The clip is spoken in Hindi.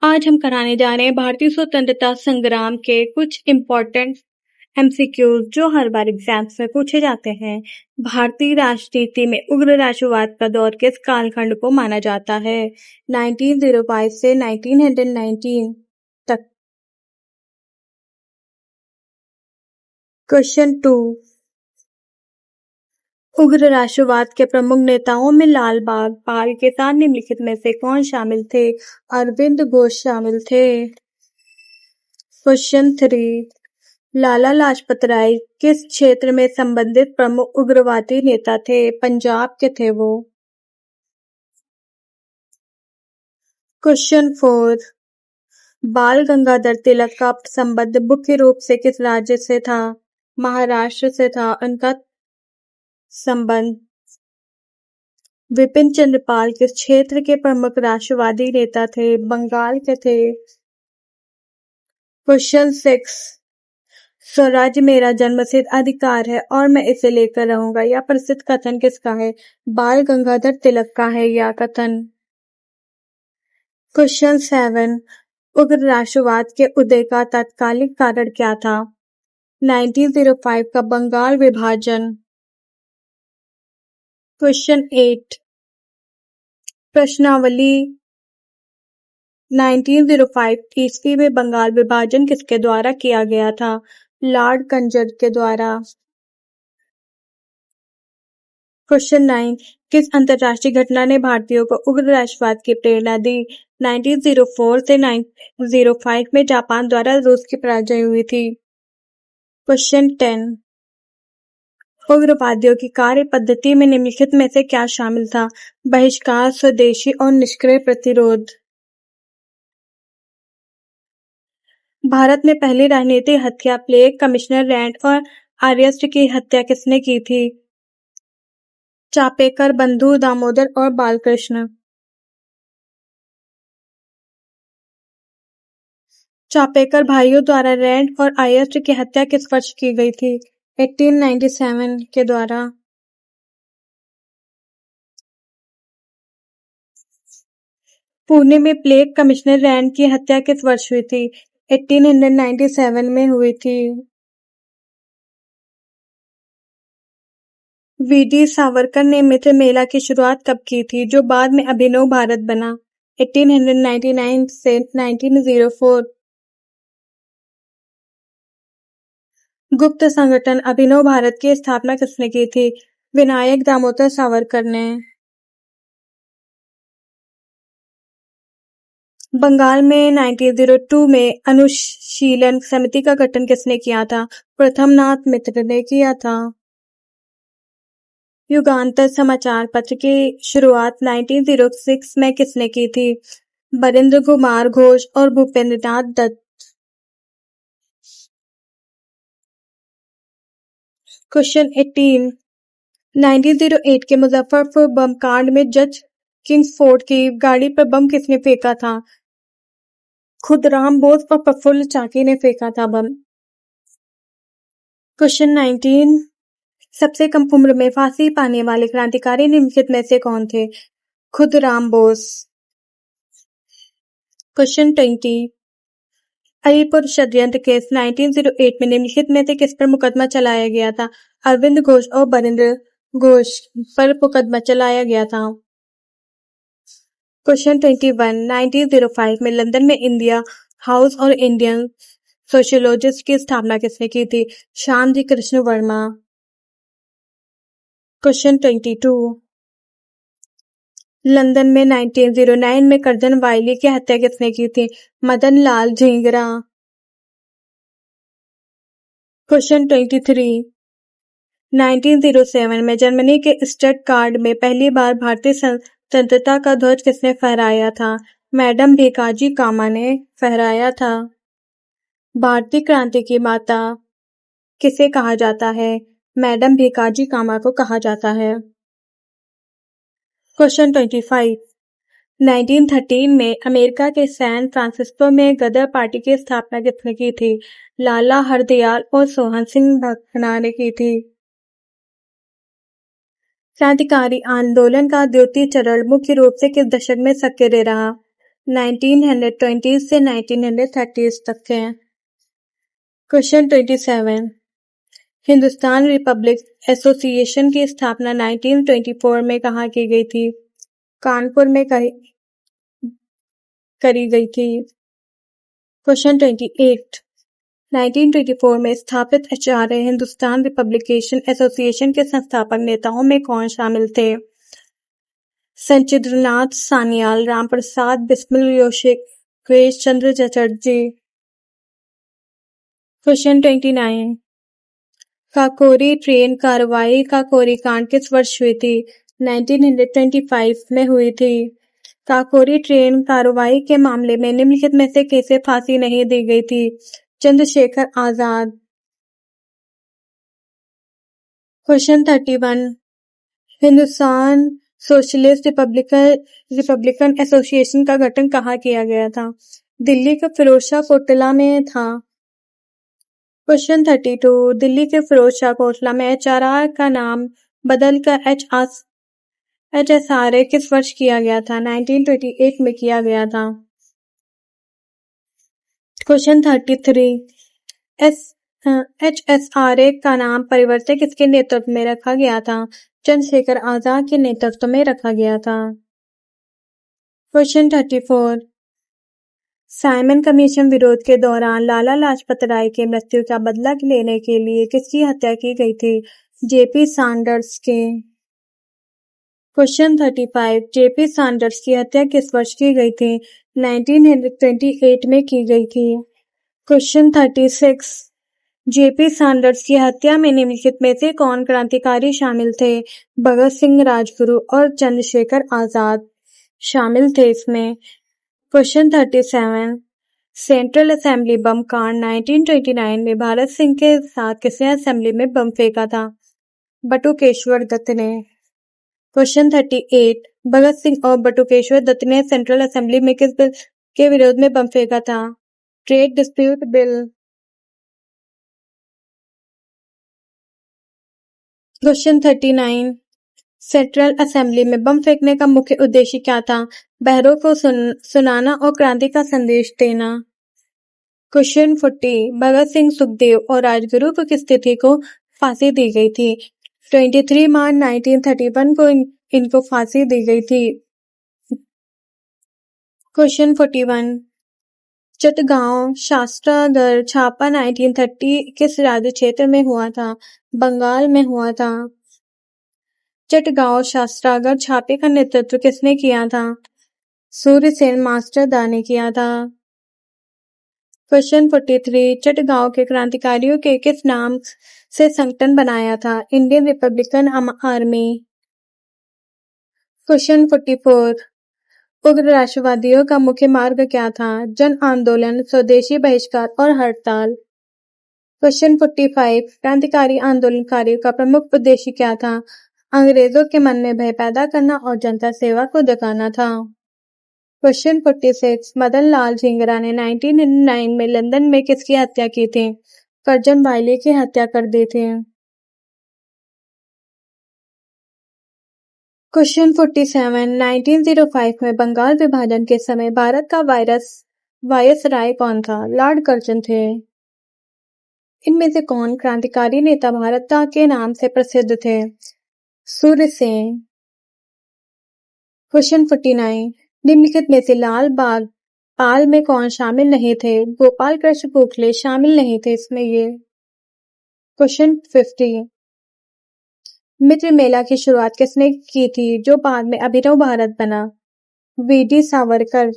आज हम कराने जा रहे हैं भारतीय स्वतंत्रता संग्राम के कुछ इम्पोर्टेंट एमसीक्यूज जो हर बार एग्जाम्स में पूछे जाते हैं। भारतीय राजनीति में उग्र राष्ट्रवाद का दौर किस कालखंड को माना जाता है? 1905 से 1919 तक। क्वेश्चन 2, उग्र राष्ट्रवाद के प्रमुख नेताओं में लाल बाग पाल के साथ निम्नलिखित में से कौन शामिल थे? अरविंद घोष शामिल थे। क्वेश्चन 3, लाला लाजपत राय किस क्षेत्र में संबंधित प्रमुख उग्रवादी नेता थे? पंजाब के थे वो। क्वेश्चन 4, बाल गंगाधर तिलक का संबंध मुख्य रूप से किस राज्य से था? महाराष्ट्र से था उनका संबंध। विपिन चंद्र पाल किस क्षेत्र के प्रमुख राष्ट्रवादी नेता थे? बंगाल के थे। क्वेश्चन 6, स्वराज्य मेरा जन्मसिद्ध अधिकार है और मैं इसे लेकर रहूंगा, यह प्रसिद्ध कथन किसका है? बाल गंगाधर तिलक का है यह कथन। क्वेश्चन 7, उग्र राष्ट्रवाद के उदय का तात्कालिक कारण क्या था? 1905 का बंगाल विभाजन। क्वेश्चन 8, प्रश्नावली 1905 ईस्वी में बंगाल विभाजन किसके द्वारा किया गया था? लॉर्ड कर्जन के द्वारा। क्वेश्चन 9, किस अंतरराष्ट्रीय घटना ने भारतीयों को उग्र राष्ट्रवाद की प्रेरणा दी? 1904 से 1905 में जापान द्वारा रूस की पराजय हुई थी। क्वेश्चन 10, उग्रवादियों की कार्य पद्धति में निम्नलिखित में से क्या शामिल था? बहिष्कार, स्वदेशी और निष्क्रिय प्रतिरोध। भारत में पहली राजनीतिक हत्या प्लेग, कमिश्नर रैंड और आर्यस्ट की हत्या किसने की थी? चापेकर, बंधु, दामोदर और बालकृष्ण। चापेकर भाइयों द्वारा रैंड और आर्यस्ट की हत्या किस वर्ष की गई थी? 1897 के द्वारा। पुणे में प्लेग कमिश्नर रैंड की हत्या किस वर्ष हुई थी? 1897 में हुई थी। वीडी सावरकर ने मित्र मेला की शुरुआत कब की थी, जो बाद में अभिनव भारत बना? 1899 से 1904। गुप्त संगठन अभिनव भारत की स्थापना किसने की थी? विनायक दामोदर सावरकर ने। बंगाल में 1902 में अनुशीलन समिति का गठन किसने किया था? प्रथमनाथ मित्र ने किया था। युगांतर समाचार पत्र की शुरुआत 1906 में किसने की थी? बरिंद्र कुमार घोष और भूपेंद्रनाथ दत्त। क्वेश्चन 18, 1908 के मुजफ्फरपुर बम कांड में जज किंग्सफोर्ड की गाड़ी पर बम किसने फेंका था? खुदराम बोस और प्रफुल्ल चाकी ने फेंका था बम। क्वेश्चन 19, सबसे कम उम्र में फांसी पाने वाले क्रांतिकारी निम्नलिखित में से कौन थे? खुदराम बोस। क्वेश्चन 20, अलीपुर षड्यंत्र केस 1908 में निम्नलिखित में से किस पर मुकदमा चलाया गया था? अरविंद घोष और बरिंद्र घोष पर मुकदमा चलाया गया था। क्वेश्चन 21, 1905 में लंदन में इंडिया हाउस और इंडियन सोशियोलॉजिस्ट की स्थापना किसने की थी? श्यामजी कृष्ण वर्मा। क्वेश्चन 22, लंदन में 1909 में कर्जन वायली की हत्या किसने की थी? मदन लाल झींगरा। क्वेश्चन 23, 1907 में जर्मनी के स्टटगार्ट में पहली बार भारतीय स्वतंत्रता का ध्वज किसने फहराया था? मैडम भीकाजी कामा ने फहराया था। भारतीय क्रांति की माता किसे कहा जाता है? मैडम भीकाजी कामा को कहा जाता है। क्वेश्चन 25, 1913 में अमेरिका के सैन फ्रांसिस्को में गदर पार्टी की स्थापना किसने की थी? लाला हरदयाल और सोहन सिंह भकना ने की थी। क्रांतिकारी आंदोलन का द्वितीय चरण मुख्य रूप से किस दशक में सक्रिय रहा? 1920 से 1930 तक के। क्वेश्चन 27 हिंदुस्तान रिपब्लिक एसोसिएशन की स्थापना 1924 में कहाँ की गई थी? कानपुर में करी गई थी। क्वेश्चन 28 1924 में स्थापित आचार्य हिंदुस्तान रिपब्लिकेशन एसोसिएशन के संस्थापक नेताओं में कौन शामिल थे? संचिद्रनाथ सान्याल, रामप्रसाद बिस्मिल, योगेश चंद्र चटर्जी। क्वेश्चन 29 काकोरी ट्रेन कार्रवाई काकोरी कांड किस वर्ष हुई थी? 1925 में हुई थी। काकोरी ट्रेन कार्रवाई के मामले में निम्नलिखित में से किसे फांसी नहीं दी गई थी? Chandrashekhar Azad. Question 31 Hindustan socialist republican association का गठन कहाँ किया गया था? दिल्ली के फिरोजशाह कोटला में था। क्वेश्चन 32 दिल्ली के फिरोजशाह कोटला में एचआरआर का नाम बदलकर एचएसआरए किस वर्ष किया गया था? 1928 में किया गया था। क्वेश्चन 33 एचएसआरए का नाम परिवर्तन किसके नेतृत्व में रखा गया था? चंद्रशेखर आजाद के नेतृत्व में रखा गया था। क्वेश्चन 34 साइमन कमीशन विरोध के दौरान लाला लाजपत राय की मृत्यु का बदला लेने के लिए किसकी हत्या की गई थी? जेपी सैंडर्स के। क्वेश्चन 35 जेपी सैंडर्स की हत्या किस वर्ष की गई थी? 1928 में की गई थी। क्वेश्चन 36 जेपी सैंडर्स की हत्या में निम्नलिखित में से कौन क्रांतिकारी शामिल थे? भगत सिंह, राजगुरु और चंद्रशेखर आजाद शामिल थे इसमें। क्वेश्चन 37 सेंट्रल असेंबली बम कांड 1929 में भारत सिंह के साथ किसने असेंबली में बम फेंका था? बटुकेश्वर दत्त ने। क्वेश्चन 38 भगत सिंह और बटुकेश्वर दत्त ने सेंट्रल असेंबली में किस बिल के विरोध में बम फेंका था? Trade dispute bill. Question 39 central assembly में बम फेंकने का मुख्य उद्देश्य क्या था? बहरों को सुनाना और क्रांति का संदेश देना। क्वेश्चन 40 भगत सिंह, सुखदेव और राजगुरु को किस तिथि को फांसी दी गई थी? 23 मार्च 1931 को इनको फांसी दी गई थी। क्वेश्चन 41 चटगांव शास्त्रागार छापा 1930 किस राज्य क्षेत्र में हुआ था? बंगाल में हुआ था। चटगांव शास्त्रागार छापे का नेतृत्व किसने किया था? सूर्यसेन मास्टरदा ने किया था। क्वेश्चन 43 चटगांव के क्रांतिकारियों के किस नाम से संगठन बनाया था? Indian Republican army. क्वेश्चन 44 उग्र राष्ट्रवादियों का मुख्य मार्ग क्या था? जन आंदोलन, स्वदेशी बहिष्कार और हड़ताल। क्वेश्चन 45 क्रांतिकारी आंदोलनकारियों का प्रमुख उद्देश्य क्या था? अंग्रेजों के मन में भय पैदा करना और जनता सेवा को जगाना था। क्वेश्चन 46 मदन लाल झींगरा ने 1909 में लंदन में किसकी हत्या की थी? कर्जन वाइली की हत्या कर दी थी। क्वेश्चन 47 1905 में बंगाल विभाजन के समय भारत का वायसराय कौन था? लॉर्ड कर्जन थे। इनमें से कौन क्रांतिकारी नेता भारत के नाम से प्रसिद्ध थे? सूर्यसेन। क्वेश्चन 49 निम्नलिखित में से लाल बाग पाल में कौन शामिल नहीं थे? गोपाल कृष्ण गोखले शामिल नहीं थे इसमें ये। क्वेश्चन 50 मित्र मेला की शुरुआत किसने की थी जो बाद में अभिनव भारत बना? वीडी सावरकर।